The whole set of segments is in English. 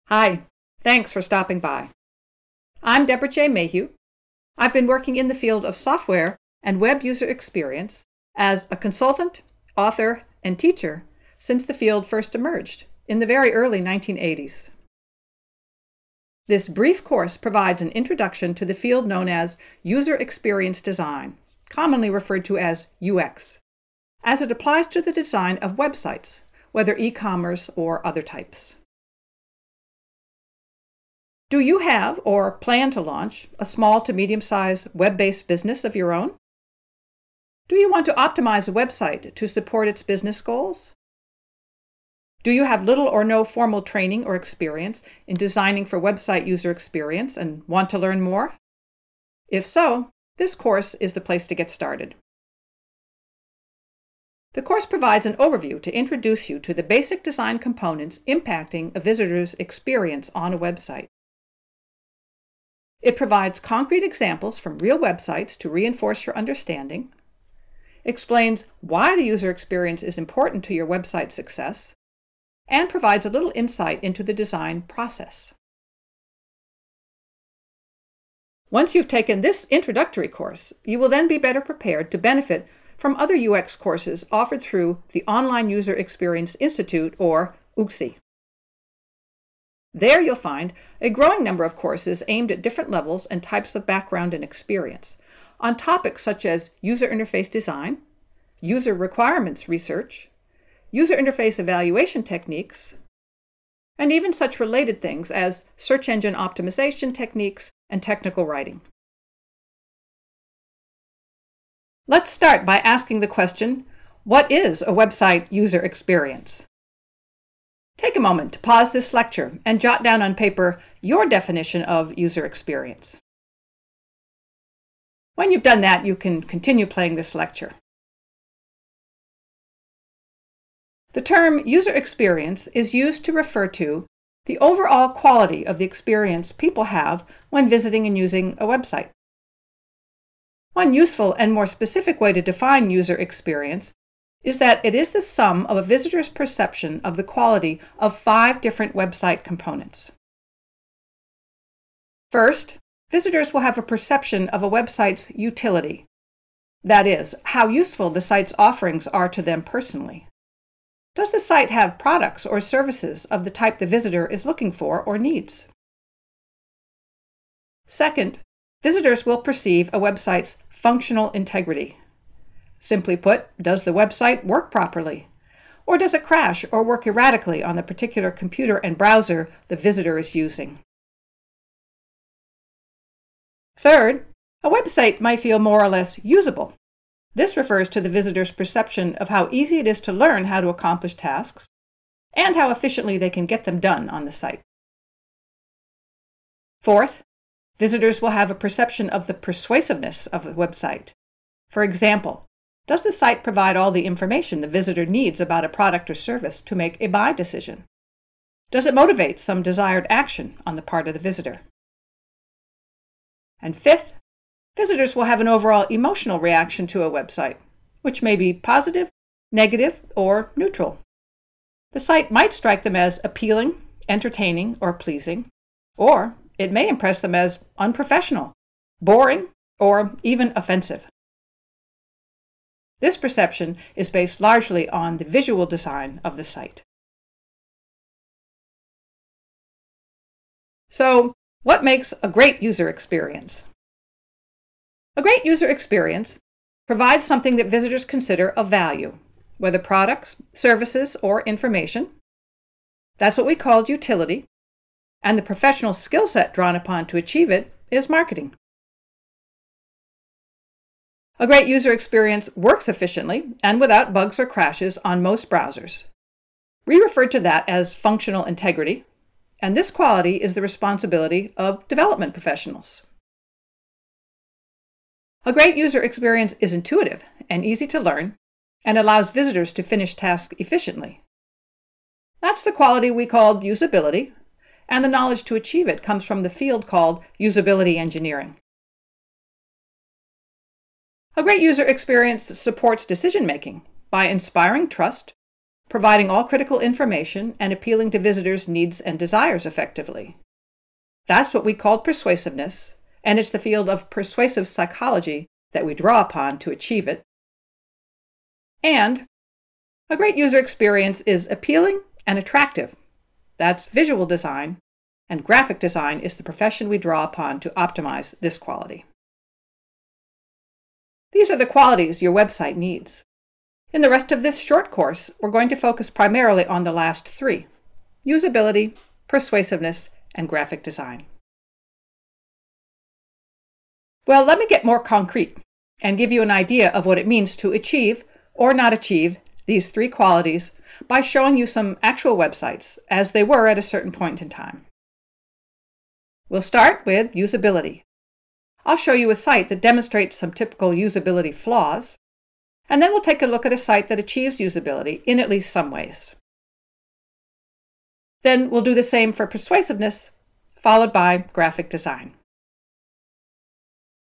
Hi, thanks for stopping by. I'm Deborah J. Mayhew. I've been working in the field of software and web user experience as a consultant, author, and teacher since the field first emerged in the very early 1980s. This brief course provides an introduction to the field known as user experience design, commonly referred to as UX, as it applies to the design of websites, whether e-commerce or other types. Do you have or plan to launch a small to medium-sized web-based business of your own? Do you want to optimize a website to support its business goals? Do you have little or no formal training or experience in designing for website user experience and want to learn more? If so, this course is the place to get started. The course provides an overview to introduce you to the basic design components impacting a visitor's experience on a website. It provides concrete examples from real websites to reinforce your understanding, explains why the user experience is important to your website success, and provides a little insight into the design process. Once you've taken this introductory course, you will then be better prepared to benefit from other UX courses offered through the Online User Experience Institute, or UXI. There you'll find a growing number of courses aimed at different levels and types of background and experience on topics such as user interface design, user requirements research, user interface evaluation techniques, and even such related things as search engine optimization techniques and technical writing. Let's start by asking the question, what is a website user experience? Take a moment to pause this lecture and jot down on paper your definition of user experience. When you've done that, you can continue playing this lecture. The term user experience is used to refer to the overall quality of the experience people have when visiting and using a website. One useful and more specific way to define user experience is that it is the sum of a visitor's perception of the quality of 5 different website components. First, visitors will have a perception of a website's utility. That is, how useful the site's offerings are to them personally. Does the site have products or services of the type the visitor is looking for or needs? Second, visitors will perceive a website's functional integrity. Simply put, does the website work properly? Or does it crash or work erratically on the particular computer and browser the visitor is using? Third, a website might feel more or less usable. This refers to the visitor's perception of how easy it is to learn how to accomplish tasks and how efficiently they can get them done on the site. Fourth, visitors will have a perception of the persuasiveness of a website. For example, does the site provide all the information the visitor needs about a product or service to make a buy decision? Does it motivate some desired action on the part of the visitor? And fifth, visitors will have an overall emotional reaction to a website, which may be positive, negative, or neutral. The site might strike them as appealing, entertaining, or pleasing, or it may impress them as unprofessional, boring, or even offensive. This perception is based largely on the visual design of the site. So, what makes a great user experience? A great user experience provides something that visitors consider of value, whether products, services, or information. That's what we call utility, and the professional skill set drawn upon to achieve it is marketing. A great user experience works efficiently and without bugs or crashes on most browsers. We refer to that as functional integrity, and this quality is the responsibility of development professionals. A great user experience is intuitive and easy to learn and allows visitors to finish tasks efficiently. That's the quality we call usability, and the knowledge to achieve it comes from the field called usability engineering. A great user experience supports decision-making by inspiring trust, providing all critical information and appealing to visitors' needs and desires effectively. That's what we call persuasiveness, and it's the field of persuasive psychology that we draw upon to achieve it. And a great user experience is appealing and attractive. That's visual design, and graphic design is the profession we draw upon to optimize this quality. These are the qualities your website needs. In the rest of this short course, we're going to focus primarily on the last three: usability, persuasiveness, and graphic design. Well, let me get more concrete and give you an idea of what it means to achieve or not achieve these three qualities by showing you some actual websites as they were at a certain point in time. We'll start with usability. I'll show you a site that demonstrates some typical usability flaws, and then we'll take a look at a site that achieves usability in at least some ways. Then we'll do the same for persuasiveness, followed by graphic design.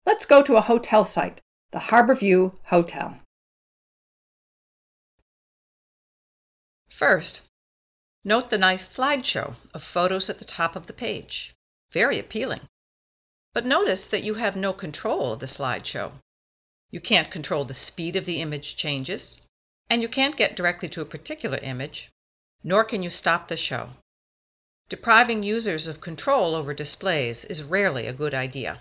Let's go to a hotel site, the Harborview Hotel. First, note the nice slideshow of photos at the top of the page. Very appealing. But notice that you have no control of the slideshow. You can't control the speed of the image changes, and you can't get directly to a particular image, nor can you stop the show. Depriving users of control over displays is rarely a good idea.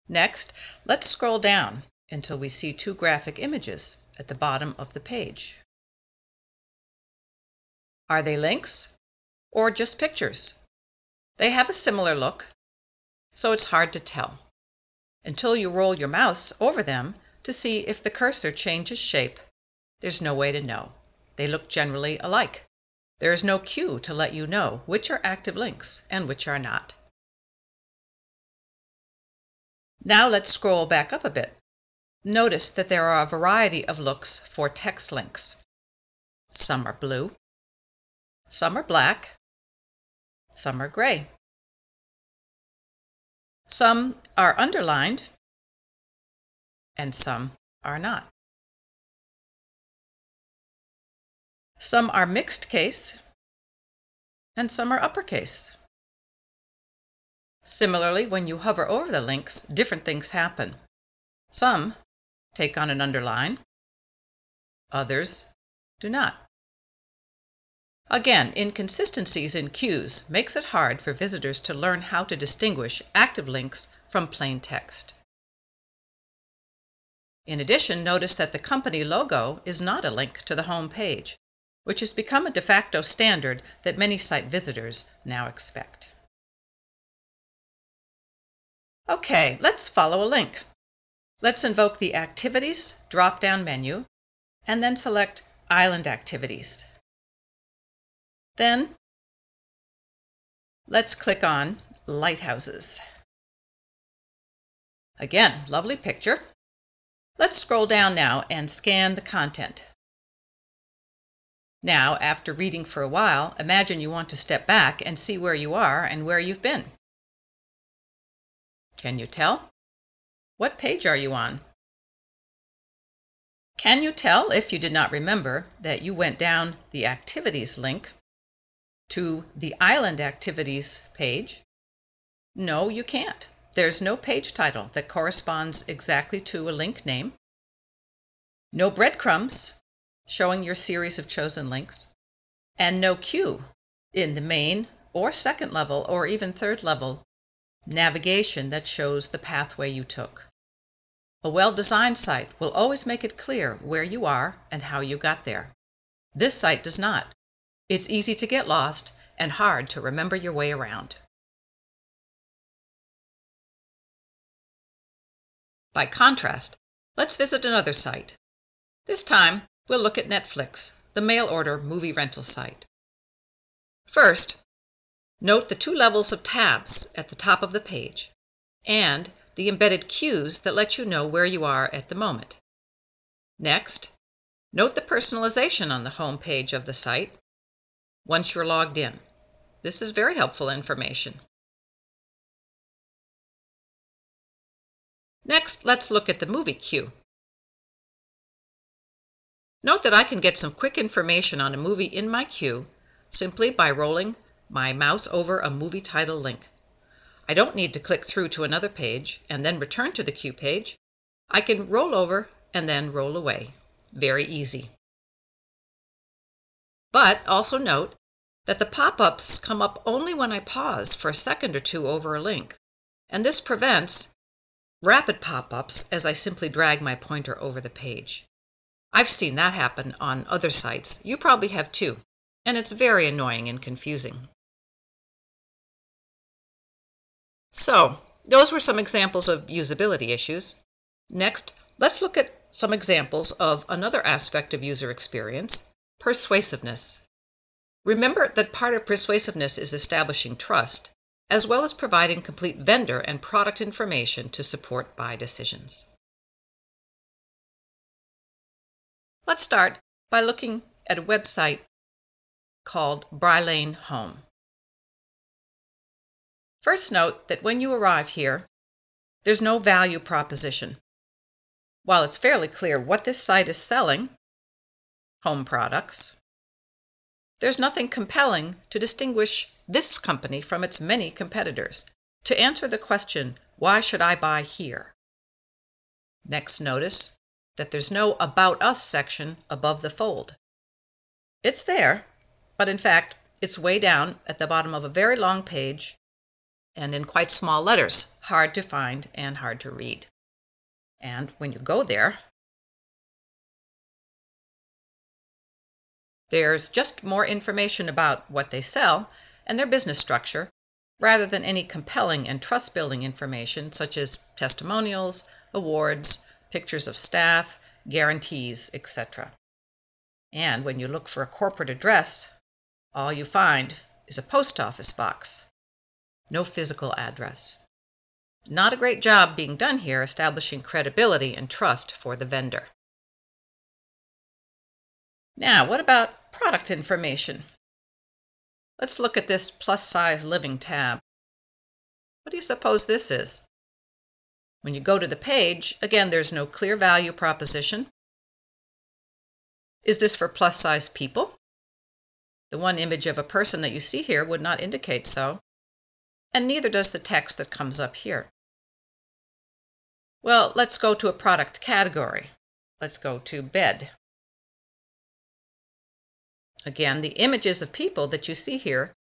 Next, let's scroll down until we see two graphic images at the bottom of the page. Are they links or just pictures? They have a similar look, so it's hard to tell until you roll your mouse over them to see if the cursor changes shape. There's no way to know. They look generally alike. There is no cue to let you know which are active links and which are not. Now let's scroll back up a bit. Notice that there are a variety of looks for text links. Some are blue, some are black, some are gray. Some are underlined, and some are not. Some are mixed case, and some are uppercase. Similarly, when you hover over the links, different things happen. Some take on an underline, others do not. Again, inconsistencies in cues makes it hard for visitors to learn how to distinguish active links from plain text. In addition, notice that the company logo is not a link to the home page, which has become a de facto standard that many site visitors now expect. Okay, let's follow a link. Let's invoke the Activities drop-down menu and then select Island Activities. Then, let's click on Lighthouses. Again, lovely picture. Let's scroll down now and scan the content. Now, after reading for a while, imagine you want to step back and see where you are and where you've been. Can you tell? What page are you on? Can you tell, if you did not remember, that you went down the Activities link to the Island Activities page? No, you can't. There's no page title that corresponds exactly to a link name, no breadcrumbs showing your series of chosen links, and no cue in the main or second level or even third level navigation that shows the pathway you took. A well-designed site will always make it clear where you are and how you got there. This site does not. It's easy to get lost and hard to remember your way around. By contrast, let's visit another site. This time, we'll look at Netflix, the mail-order movie rental site. First, note the two levels of tabs at the top of the page and the embedded cues that let you know where you are at the moment. Next, note the personalization on the home page of the site once you're logged in. This is very helpful information. Next, let's look at the movie queue. Note that I can get some quick information on a movie in my queue simply by rolling my mouse over a movie title link. I don't need to click through to another page and then return to the queue page. I can roll over and then roll away. Very easy. But also note that the pop-ups come up only when I pause for a second or two over a link, and this prevents rapid pop-ups as I simply drag my pointer over the page. I've seen that happen on other sites. You probably have too, and it's very annoying and confusing. So, those were some examples of usability issues. Next, let's look at some examples of another aspect of user experience, persuasiveness. Remember that part of persuasiveness is establishing trust, as well as providing complete vendor and product information to support buy decisions. Let's start by looking at a website called brylanehome. First, note that when you arrive here, there's no value proposition. While it's fairly clear what this site is selling, home products, there's nothing compelling to distinguish this company from its many competitors. To answer the question, why should I buy here? Next, notice that there's no About Us section above the fold. It's there, but in fact, it's way down at the bottom of a very long page and in quite small letters, hard to find and hard to read. And when you go there, there's just more information about what they sell and their business structure, rather than any compelling and trust-building information such as testimonials, awards, pictures of staff, guarantees, etc. And when you look for a corporate address, all you find is a post office box. No physical address. Not a great job being done here establishing credibility and trust for the vendor. Now, what about product information? Let's look at this plus-size living tab. What do you suppose this is? When you go to the page, again, there's no clear value proposition. Is this for plus-size people? The one image of a person that you see here would not indicate so, and neither does the text that comes up here. Well, let's go to a product category. Let's go to bed. Again, the images of people that you see here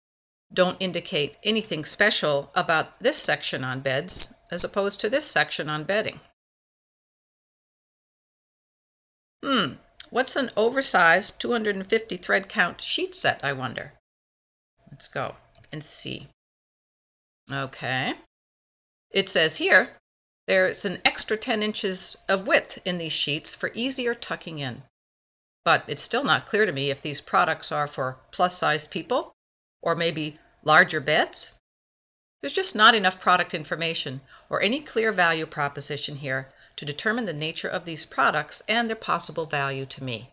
don't indicate anything special about this section on beds as opposed to this section on bedding. What's an oversized 250 thread count sheet set, I wonder? Let's go and see. Okay. It says here there's an extra 10 inches of width in these sheets for easier tucking in. But it's still not clear to me if these products are for plus-sized people or maybe larger beds. There's just not enough product information or any clear value proposition here to determine the nature of these products and their possible value to me.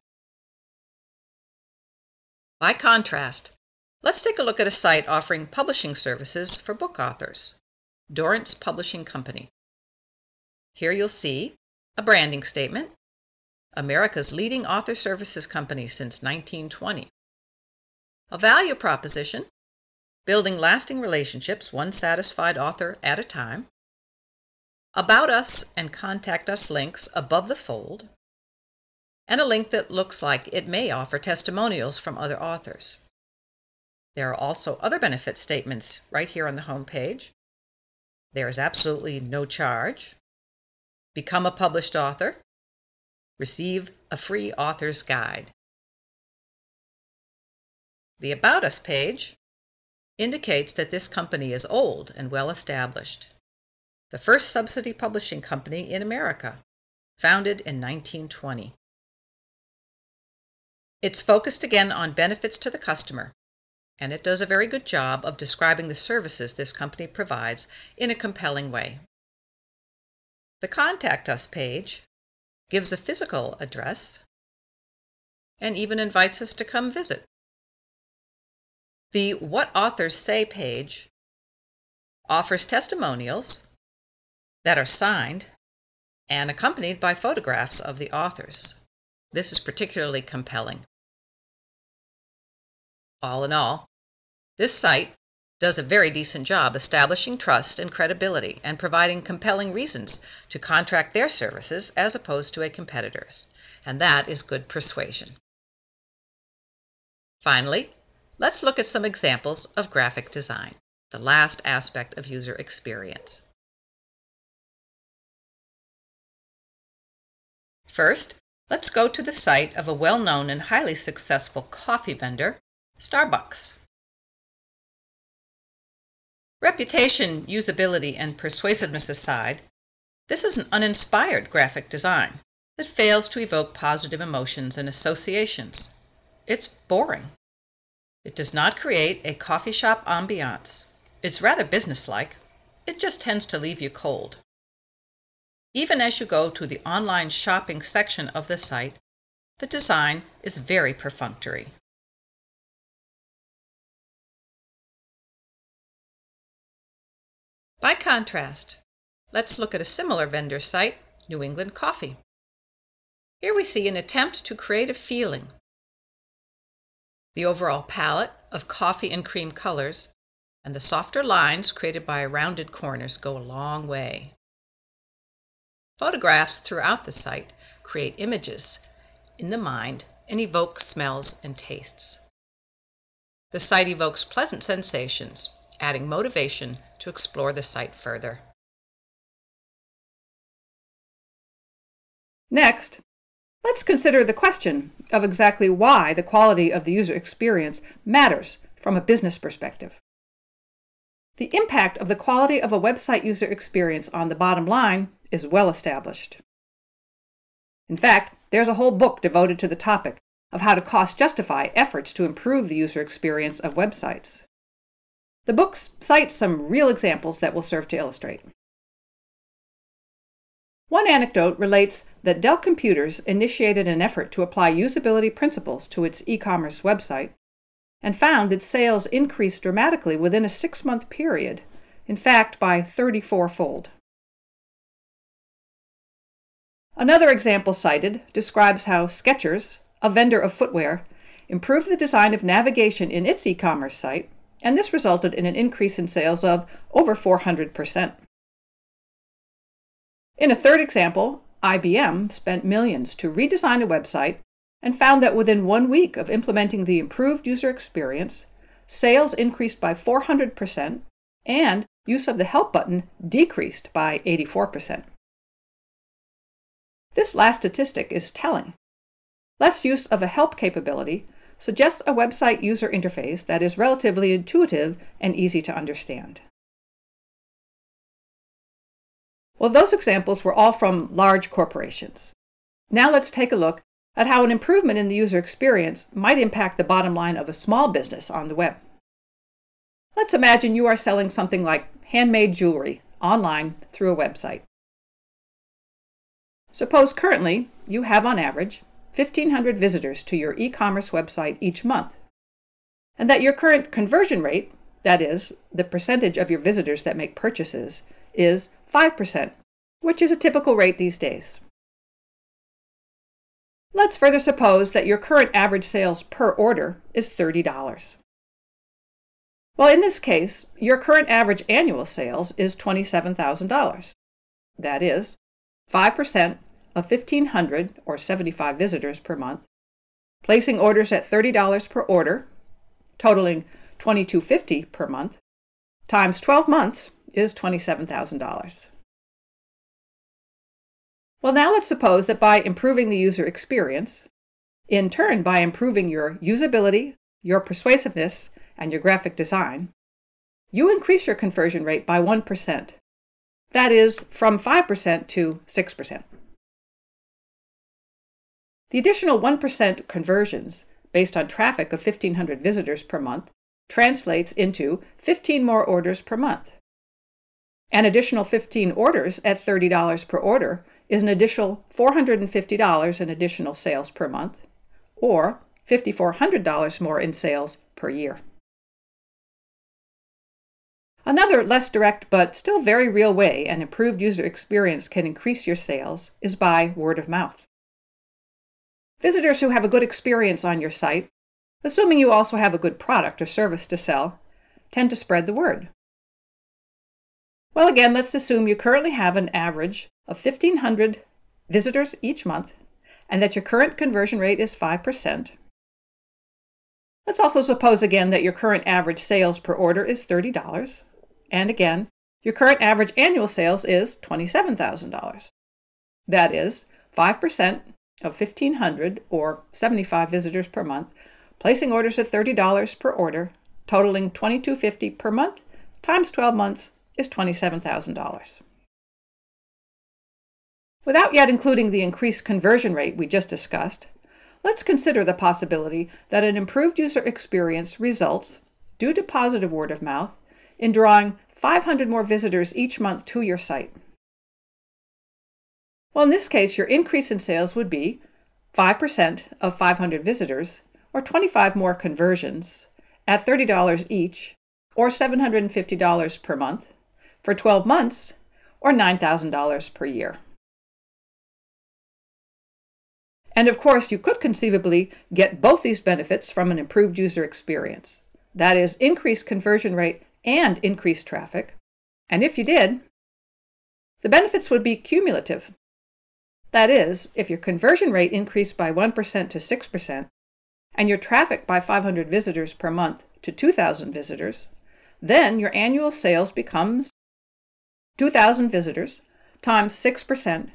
By contrast, let's take a look at a site offering publishing services for book authors, Dorrance Publishing Company. Here you'll see a branding statement, America's leading author services company since 1920. A value proposition, building lasting relationships, one satisfied author at a time. About Us and Contact Us links above the fold, and a link that looks like it may offer testimonials from other authors. There are also other benefit statements right here on the home page. There is absolutely no charge. Become a published author. Receive a free author's guide. The About Us page indicates that this company is old and well established. The first subsidy publishing company in America, founded in 1920. It's focused again on benefits to the customer, and it does a very good job of describing the services this company provides in a compelling way. The Contact Us page gives a physical address and even invites us to come visit. The What Authors Say page offers testimonials that are signed and accompanied by photographs of the authors. This is particularly compelling. All in all, this site does a very decent job establishing trust and credibility and providing compelling reasons to contract their services as opposed to a competitor's, and that is good persuasion. Finally, let's look at some examples of graphic design, the last aspect of user experience. First, let's go to the site of a well-known and highly successful coffee vendor, Starbucks. Reputation, usability, and persuasiveness aside, this is an uninspired graphic design that fails to evoke positive emotions and associations. It's boring. It does not create a coffee shop ambiance. It's rather businesslike. It just tends to leave you cold. Even as you go to the online shopping section of the site, the design is very perfunctory. By contrast, let's look at a similar vendor site, New England Coffee. Here we see an attempt to create a feeling. The overall palette of coffee and cream colors and the softer lines created by rounded corners go a long way. Photographs throughout the site create images in the mind and evoke smells and tastes. The site evokes pleasant sensations, adding motivation to explore the site further. Next, let's consider the question of exactly why the quality of the user experience matters from a business perspective. The impact of the quality of a website user experience on the bottom line is well established. In fact, there's a whole book devoted to the topic of how to cost justify efforts to improve the user experience of websites. The book cites some real examples that will serve to illustrate. One anecdote relates that Dell Computers initiated an effort to apply usability principles to its e-commerce website and found its sales increased dramatically within a 6-month period, in fact by 34-fold. Another example cited describes how Skechers, a vendor of footwear, improved the design of navigation in its e-commerce site, and this resulted in an increase in sales of over 400%. In a third example, IBM spent millions to redesign a website and found that within 1 week of implementing the improved user experience, sales increased by 400% and use of the help button decreased by 84%. This last statistic is telling. Less use of a help capability suggests a website user interface that is relatively intuitive and easy to understand. Well, those examples were all from large corporations. Now let's take a look at how an improvement in the user experience might impact the bottom line of a small business on the web. Let's imagine you are selling something like handmade jewelry online through a website. Suppose currently you have on average 1,500 visitors to your e-commerce website each month, and that your current conversion rate, that is, the percentage of your visitors that make purchases, is 5%, which is a typical rate these days. Let's further suppose that your current average sales per order is $30. Well, in this case, your current average annual sales is $27,000. That is, 5% of 1,500 or 75 visitors per month, placing orders at $30 per order, totaling $22.50 per month, times 12 months is $27,000. Well, now let's suppose that by improving the user experience, in turn by improving your usability, your persuasiveness, and your graphic design, you increase your conversion rate by 1%. That is, from 5% to 6%. The additional 1% conversions, based on traffic of 1,500 visitors per month, translates into 15 more orders per month. An additional 15 orders at $30 per order is an additional $450 in additional sales per month, or $5,400 more in sales per year. Another less direct but still very real way an improved user experience can increase your sales is by word of mouth. Visitors who have a good experience on your site, assuming you also have a good product or service to sell, tend to spread the word. Well, again, let's assume you currently have an average of 1,500 visitors each month and that your current conversion rate is 5%. Let's also suppose again that your current average sales per order is $30. And again, your current average annual sales is $27,000. That is 5% of 1,500 or 75 visitors per month, placing orders at $30 per order, totaling $2,250 per month, times 12 months is $27,000. Without yet including the increased conversion rate we just discussed, let's consider the possibility that an improved user experience results, due to positive word of mouth, in drawing 500 more visitors each month to your site. Well, in this case, your increase in sales would be 5% of 500 visitors, or 25 more conversions, at $30 each, or $750 per month, for 12 months, or $9,000 per year. And of course, you could conceivably get both these benefits from an improved user experience. That is, increased conversion rate and increased traffic. And if you did, the benefits would be cumulative. That is, if your conversion rate increased by 1% to 6%, and your traffic by 500 visitors per month to 2,000 visitors, then your annual sales becomes 2,000 visitors times 6%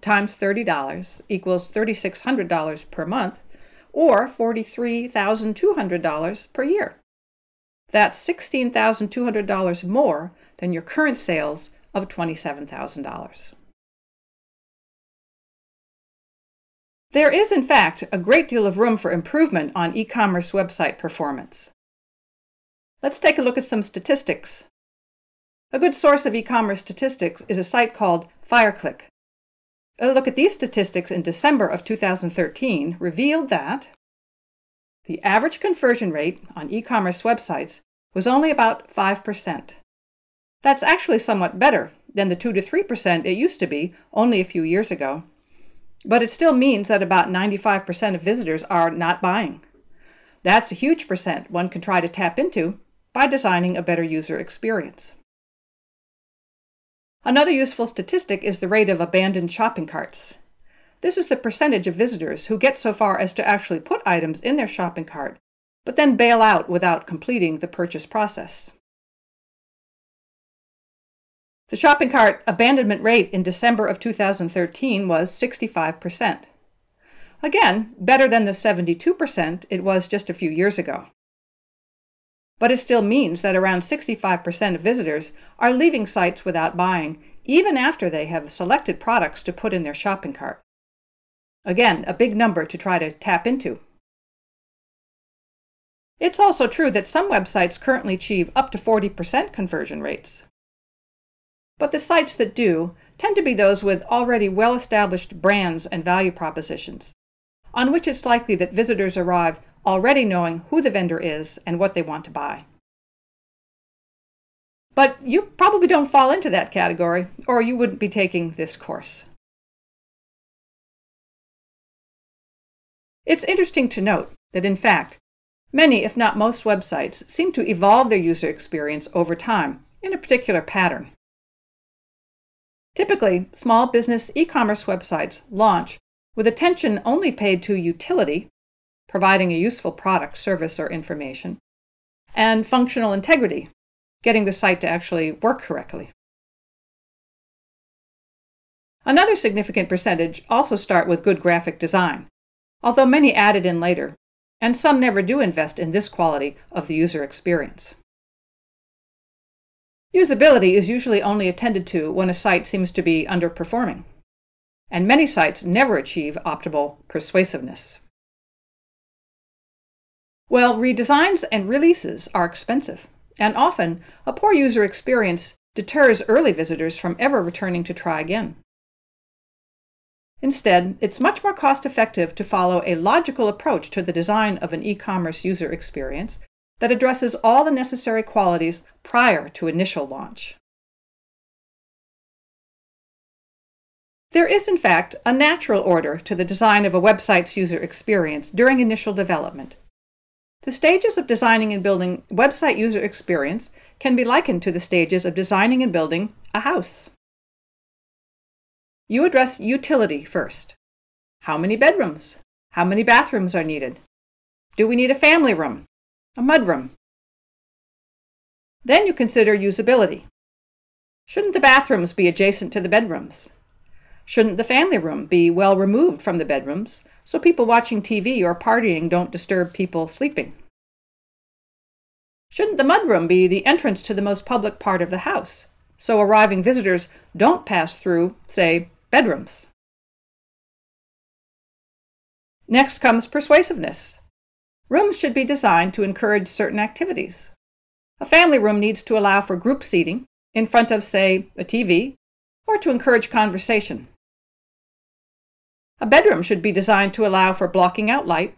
times $30 equals $3,600 per month, or $43,200 per year. That's $16,200 more than your current sales of $27,000. There is, in fact, a great deal of room for improvement on e-commerce website performance. Let's take a look at some statistics. A good source of e-commerce statistics is a site called FireClick. A look at these statistics in December of 2013 revealed that the average conversion rate on e-commerce websites was only about 5%. That's actually somewhat better than the 2 to 3% it used to be only a few years ago. But it still means that about 95% of visitors are not buying. That's a huge percent one can try to tap into by designing a better user experience. Another useful statistic is the rate of abandoned shopping carts. This is the percentage of visitors who get so far as to actually put items in their shopping cart, but then bail out without completing the purchase process. The shopping cart abandonment rate in December of 2013 was 65%. Again, better than the 72% it was just a few years ago. But it still means that around 65% of visitors are leaving sites without buying, even after they have selected products to put in their shopping cart. Again, a big number to try to tap into. It's also true that some websites currently achieve up to 40% conversion rates. But the sites that do tend to be those with already well-established brands and value propositions, on which it's likely that visitors arrive already knowing who the vendor is and what they want to buy. But you probably don't fall into that category, or you wouldn't be taking this course. It's interesting to note that, in fact, many, if not most websites, seem to evolve their user experience over time in a particular pattern. Typically, small business e-commerce websites launch with attention only paid to utility, providing a useful product, service, or information, and functional integrity, getting the site to actually work correctly. Another significant percentage also start with good graphic design, although many add it in later, and some never do invest in this quality of the user experience. Usability is usually only attended to when a site seems to be underperforming, and many sites never achieve optimal persuasiveness. Well, redesigns and releases are expensive, and often a poor user experience deters early visitors from ever returning to try again. Instead, it's much more cost-effective to follow a logical approach to the design of an e-commerce user experience that addresses all the necessary qualities prior to initial launch. There is, in fact, a natural order to the design of a website's user experience during initial development. The stages of designing and building website user experience can be likened to the stages of designing and building a house. You address utility first. How many bedrooms? How many bathrooms are needed? Do we need a family room? A mudroom? Then you consider usability. Shouldn't the bathrooms be adjacent to the bedrooms? Shouldn't the family room be well removed from the bedrooms so people watching TV or partying don't disturb people sleeping? Shouldn't the mudroom be the entrance to the most public part of the house so arriving visitors don't pass through, say, bedrooms? Next comes persuasiveness. Rooms should be designed to encourage certain activities. A family room needs to allow for group seating in front of, say, a TV, or to encourage conversation. A bedroom should be designed to allow for blocking out light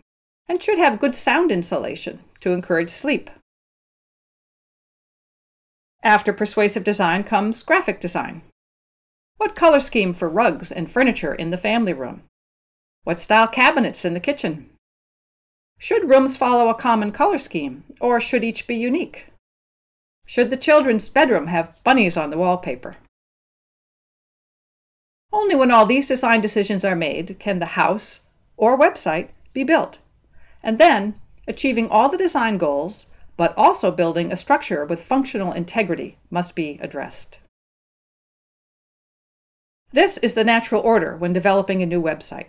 and should have good sound insulation to encourage sleep. After persuasive design comes graphic design. What color scheme for rugs and furniture in the family room? What style cabinets in the kitchen? Should rooms follow a common color scheme, or should each be unique? Should the children's bedroom have bunnies on the wallpaper? Only when all these design decisions are made can the house or website be built, and then achieving all the design goals, but also building a structure with functional integrity must be addressed. This is the natural order when developing a new website.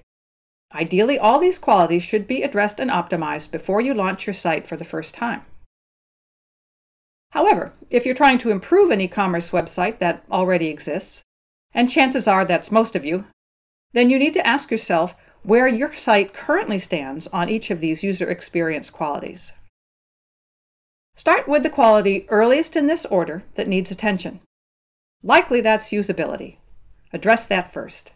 Ideally, all these qualities should be addressed and optimized before you launch your site for the first time. However, if you're trying to improve an e-commerce website that already exists, and chances are that's most of you, then you need to ask yourself where your site currently stands on each of these user experience qualities. Start with the quality earliest in this order that needs attention. Likely that's usability. Address that first.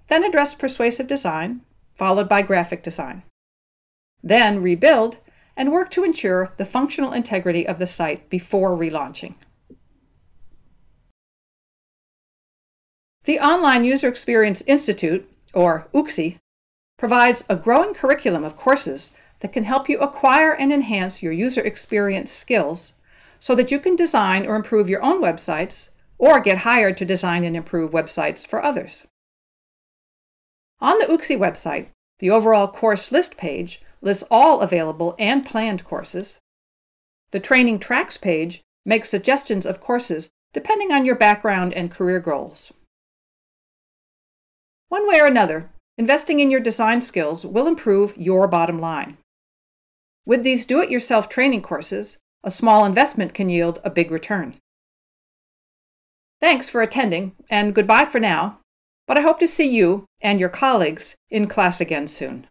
Then address persuasive design, followed by graphic design. Then rebuild and work to ensure the functional integrity of the site before relaunching. The Online User Experience Institute, or UXI, provides a growing curriculum of courses that can help you acquire and enhance your user experience skills so that you can design or improve your own websites or get hired to design and improve websites for others. On the UXI website, the overall course list page lists all available and planned courses. The Training Tracks page makes suggestions of courses depending on your background and career goals. One way or another, investing in your design skills will improve your bottom line. With these do-it-yourself training courses, a small investment can yield a big return. Thanks for attending, and goodbye for now, but I hope to see you and your colleagues in class again soon.